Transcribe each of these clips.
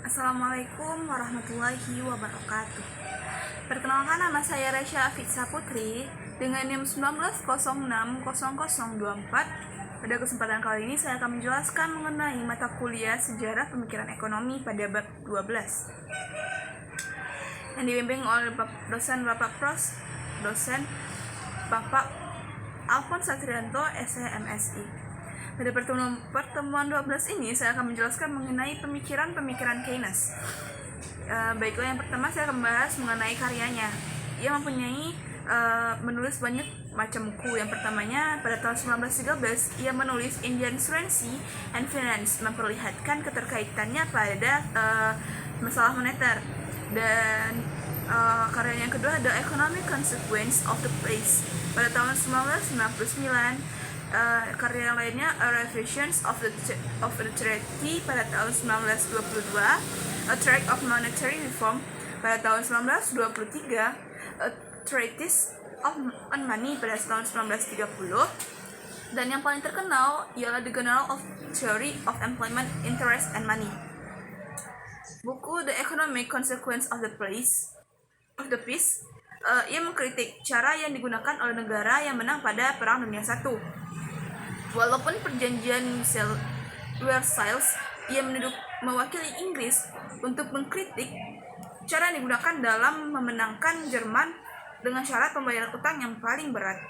Assalamualaikum warahmatullahi wabarakatuh. Perkenalkan, nama saya Resya Fitsa Putri dengan NIM 19060024. Pada kesempatan kali ini saya akan menjelaskan mengenai mata kuliah Sejarah Pemikiran Ekonomi pada bab 12 yang dibimbing oleh dosen Bapak Alphonse Satrianto, SMSI. Pada pertemuan 12 ini saya akan menjelaskan mengenai pemikiran Keynes. Baiklah, yang pertama saya akan membahas mengenai karyanya. Ia mempunyai menulis banyak macam buku. Yang pertamanya pada tahun 1913 ia menulis Indian Currency and Finance, memperlihatkan keterkaitannya pada masalah moneter. Dan karya yang kedua The Economic Consequence of the Place pada tahun 1999. Karya lainnya A Revisions of the Treaty pada tahun 1922, A Tract of Monetary Reform pada tahun 1923, A Treatise on Money pada tahun 1930, dan yang paling terkenal ialah The General of Theory of Employment, Interest and Money. Buku The Economic Consequence of the Peace ia mengkritik cara yang digunakan oleh negara yang menang pada Perang Dunia I. Walaupun perjanjian Versailles, ia mewakili Inggris untuk mengkritik cara yang digunakan dalam memenangkan Jerman dengan syarat pembayaran utang yang paling berat.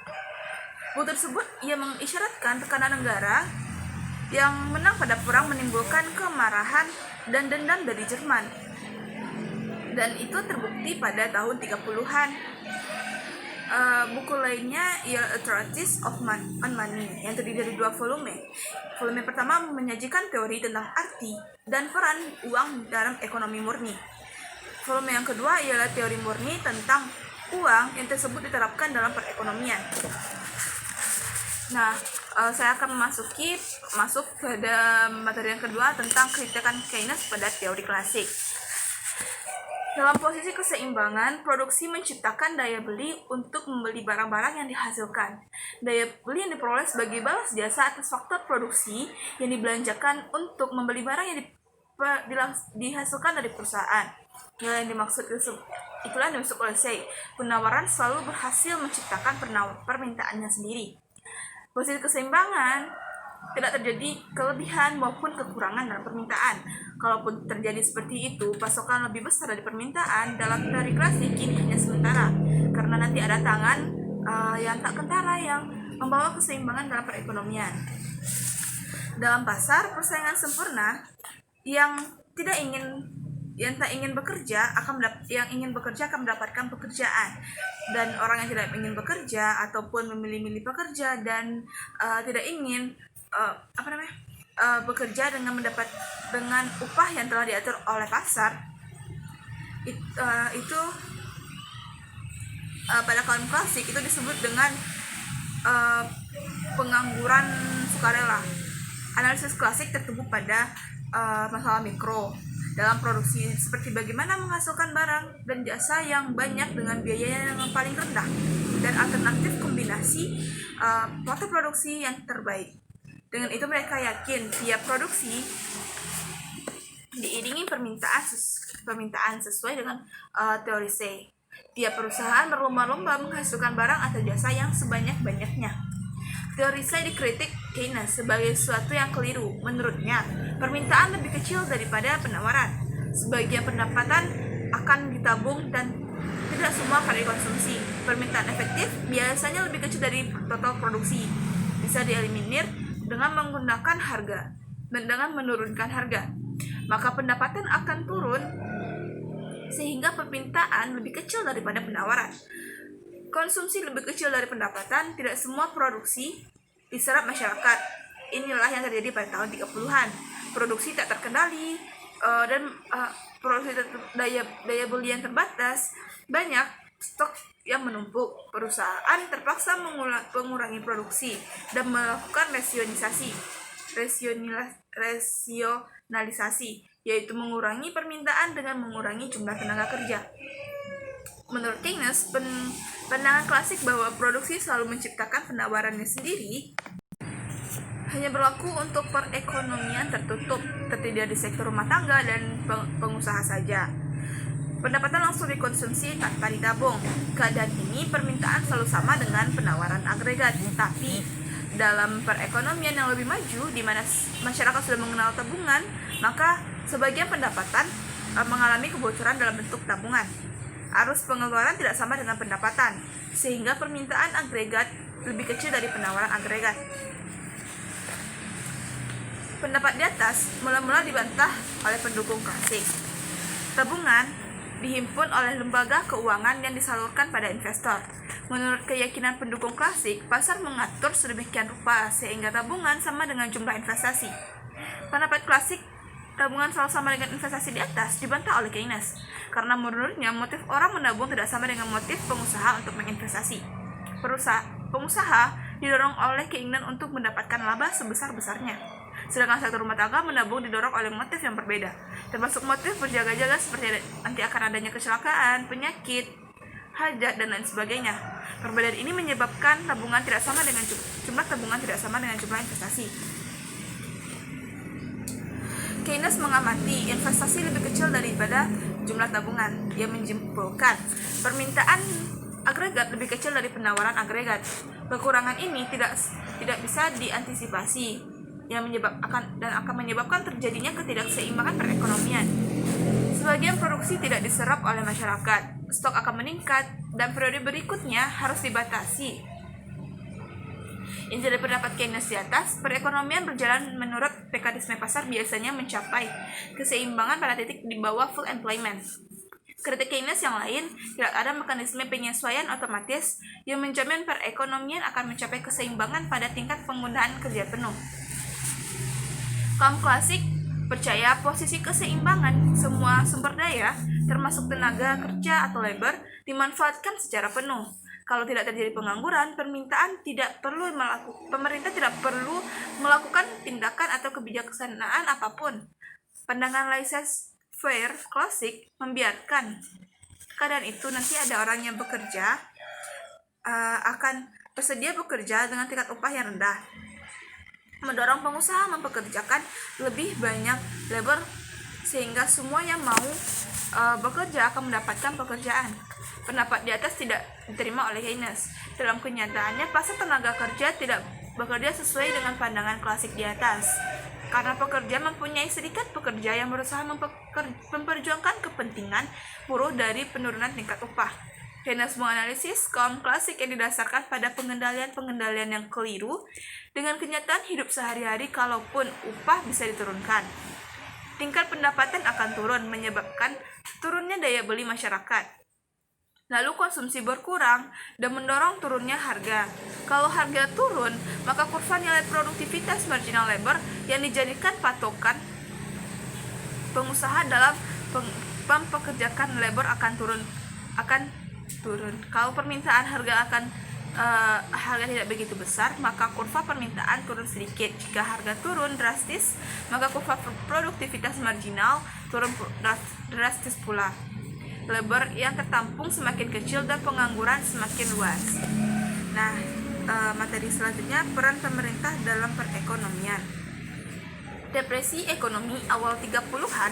Buku tersebut ia mengisyaratkan tekanan negara yang menang pada perang menimbulkan kemarahan dan dendam dari Jerman. Dan itu terbukti pada tahun 30-an. Buku lainnya ialah A Treatise on Money yang terdiri dari 2 volume. Volume pertama menyajikan teori tentang arti dan peran uang dalam ekonomi murni. Volume yang kedua ialah teori murni tentang uang yang tersebut diterapkan dalam perekonomian. Nah, saya akan masuk pada materi yang kedua tentang kritikan Keynes pada teori klasik. Dalam posisi keseimbangan, produksi menciptakan daya beli untuk membeli barang-barang yang dihasilkan. Daya beli yang diperoleh sebagai balas jasa atas faktor produksi yang dibelanjakan untuk membeli barang yang dihasilkan dari perusahaan. Itulah yang dimaksud oleh Say. Penawaran selalu berhasil menciptakan permintaannya sendiri. Posisi keseimbangan tidak terjadi kelebihan maupun kekurangan dalam permintaan. Kalaupun terjadi seperti itu, pasokan lebih besar dari permintaan dalam teori klasik ini hanya sementara, karena nanti ada tangan yang tak kentara yang membawa keseimbangan dalam perekonomian. Dalam pasar, persaingan sempurna yang tak ingin bekerja akan mendapatkan pekerjaan, dan orang yang tidak ingin bekerja ataupun memilih-milih pekerja dan tidak ingin bekerja dengan upah yang telah diatur oleh pasar, itu pada kaum klasik itu disebut dengan pengangguran sukarela. Analisis klasik tertumpu pada masalah mikro dalam produksi, seperti bagaimana menghasilkan barang dan jasa yang banyak dengan biaya yang paling rendah, dan alternatif kombinasi motor produksi yang terbaik. Dengan itu mereka yakin tiap produksi diiringi permintaan sesuai dengan teori Say. Tiap perusahaan berlomba-lomba menghasilkan barang atau jasa yang sebanyak-banyaknya. Teori Say dikritik Keynes sebagai sesuatu yang keliru. Menurutnya, permintaan lebih kecil daripada penawaran. Sebagian pendapatan akan ditabung dan tidak semua akan dikonsumsi. Permintaan efektif biasanya lebih kecil dari total produksi. Bisa dieliminir dengan menggunakan harga dan dengan menurunkan harga, maka pendapatan akan turun sehingga permintaan lebih kecil daripada penawaran. Konsumsi lebih kecil dari pendapatan, tidak semua produksi diserap masyarakat. Inilah yang terjadi pada tahun 30-an. Produksi tak terkendali dan produksi daya beli yang terbatas, banyak stok yang menumpuk. Perusahaan terpaksa mengurangi produksi dan melakukan rasionalisasi, yaitu mengurangi permintaan dengan mengurangi jumlah tenaga kerja. Menurut Keynes, pandangan klasik bahwa produksi selalu menciptakan penawarannya sendiri hanya berlaku untuk perekonomian tertutup, tersedia di sektor rumah tangga dan pengusaha saja. Pendapatan langsung dikonsumsi tanpa ditabung. Keadaan ini permintaan selalu sama dengan penawaran agregat, tapi dalam perekonomian yang lebih maju di mana masyarakat sudah mengenal tabungan, maka sebagian pendapatan mengalami kebocoran dalam bentuk tabungan. Arus pengeluaran tidak sama dengan pendapatan, sehingga permintaan agregat lebih kecil dari penawaran agregat. Pendapat di atas mula-mula dibantah oleh pendukung klasik. Tabungan dihimpun oleh lembaga keuangan yang disalurkan pada investor. Menurut keyakinan pendukung klasik, pasar mengatur sedemikian rupa sehingga tabungan sama dengan jumlah investasi. Pendapat klasik, tabungan selalu sama dengan investasi di atas, dibantah oleh Keynes. Karena menurutnya motif orang menabung tidak sama dengan motif pengusaha untuk menginvestasi. Pengusaha didorong oleh keinginan untuk mendapatkan laba sebesar-besarnya. Sedangkan sektor rumah tangga menabung didorong oleh motif yang berbeda, termasuk motif berjaga-jaga seperti nanti akan adanya kecelakaan, penyakit, hajat, dan lain sebagainya. Perbedaan ini menyebabkan tabungan tidak sama dengan jumlah tabungan tidak sama dengan jumlah investasi. Keynes mengamati investasi lebih kecil daripada jumlah tabungan. Dia menyimpulkan permintaan agregat lebih kecil dari penawaran agregat. Kekurangan ini tidak bisa diantisipasi yang akan menyebabkan terjadinya ketidakseimbangan perekonomian. Sebagian produksi tidak diserap oleh masyarakat, stok akan meningkat, dan periode berikutnya harus dibatasi. Inti dari pendapat Keynes di atas, perekonomian berjalan menurut mekanisme pasar biasanya mencapai keseimbangan pada titik di bawah full employment. Kritik Keynes yang lain, tidak ada mekanisme penyesuaian otomatis yang menjamin perekonomian akan mencapai keseimbangan pada tingkat penggunaan kerja penuh. Kaum klasik percaya posisi keseimbangan semua sumber daya, termasuk tenaga kerja atau labor, dimanfaatkan secara penuh. Kalau tidak terjadi pengangguran, pemerintah tidak perlu melakukan tindakan atau kebijaksanaan apapun. Pandangan laissez-faire klasik membiarkan keadaan itu. Nanti ada orang yang bekerja akan bersedia bekerja dengan tingkat upah yang rendah, mendorong pengusaha mempekerjakan lebih banyak labor sehingga semua yang mau bekerja akan mendapatkan pekerjaan. Pendapat di atas tidak diterima oleh Keynes. Dalam kenyataannya, pasar tenaga kerja tidak bekerja sesuai dengan pandangan klasik di atas. Karena pekerja mempunyai serikat pekerja yang berusaha memperjuangkan kepentingan buruh dari penurunan tingkat upah. Keynes menganalisis kaum klasik yang didasarkan pada pengendalian yang keliru dengan kenyataan hidup sehari-hari. Kalaupun upah bisa diturunkan, tingkat pendapatan akan turun, menyebabkan turunnya daya beli masyarakat. Lalu konsumsi berkurang dan mendorong turunnya harga. Kalau harga turun, maka kurva nilai produktivitas marginal labor yang dijadikan patokan pengusaha dalam mempekerjakan labor akan turun. Kalau permintaan harga tidak begitu besar, maka kurva permintaan turun sedikit. Jika harga turun drastis, maka kurva produktivitas marginal turun drastis pula. Labor yang tertampung semakin kecil dan pengangguran semakin luas. Nah, materi selanjutnya, peran pemerintah dalam perekonomian. Depresi ekonomi awal 30-an,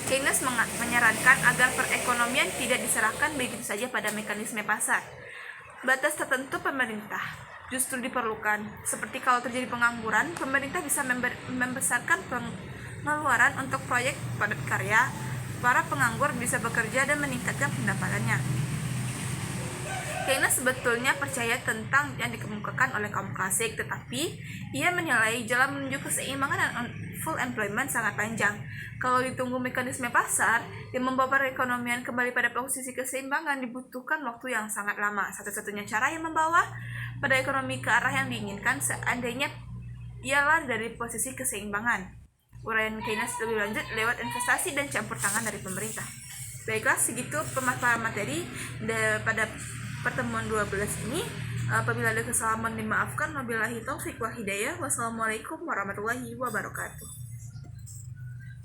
Keynes menyarankan agar perekonomian tidak diserahkan begitu saja pada mekanisme pasar. Batas tertentu pemerintah justru diperlukan. Seperti kalau terjadi pengangguran, pemerintah bisa membesarkan pengeluaran untuk proyek padat karya. Para penganggur bisa bekerja dan meningkatkan pendapatannya. Keynes sebetulnya percaya tentang yang dikemukakan oleh kaum klasik, tetapi ia menilai jalan menuju keseimbangan dan full employment sangat panjang. Kalau ditunggu mekanisme pasar yang membawa perekonomian kembali pada posisi keseimbangan, dibutuhkan waktu yang sangat lama. Satu-satunya cara yang membawa pada ekonomi ke arah yang diinginkan seandainya ialah dari posisi keseimbangan. Uraian Keynes lebih lanjut lewat investasi dan campur tangan dari pemerintah. Baiklah, segitu pemaparan materi pada pertemuan 12 ini. Apabila ada kesalahan dimaafkan. Wabillahi taufik wal hidayah. Wassalamualaikum warahmatullahi wabarakatuh.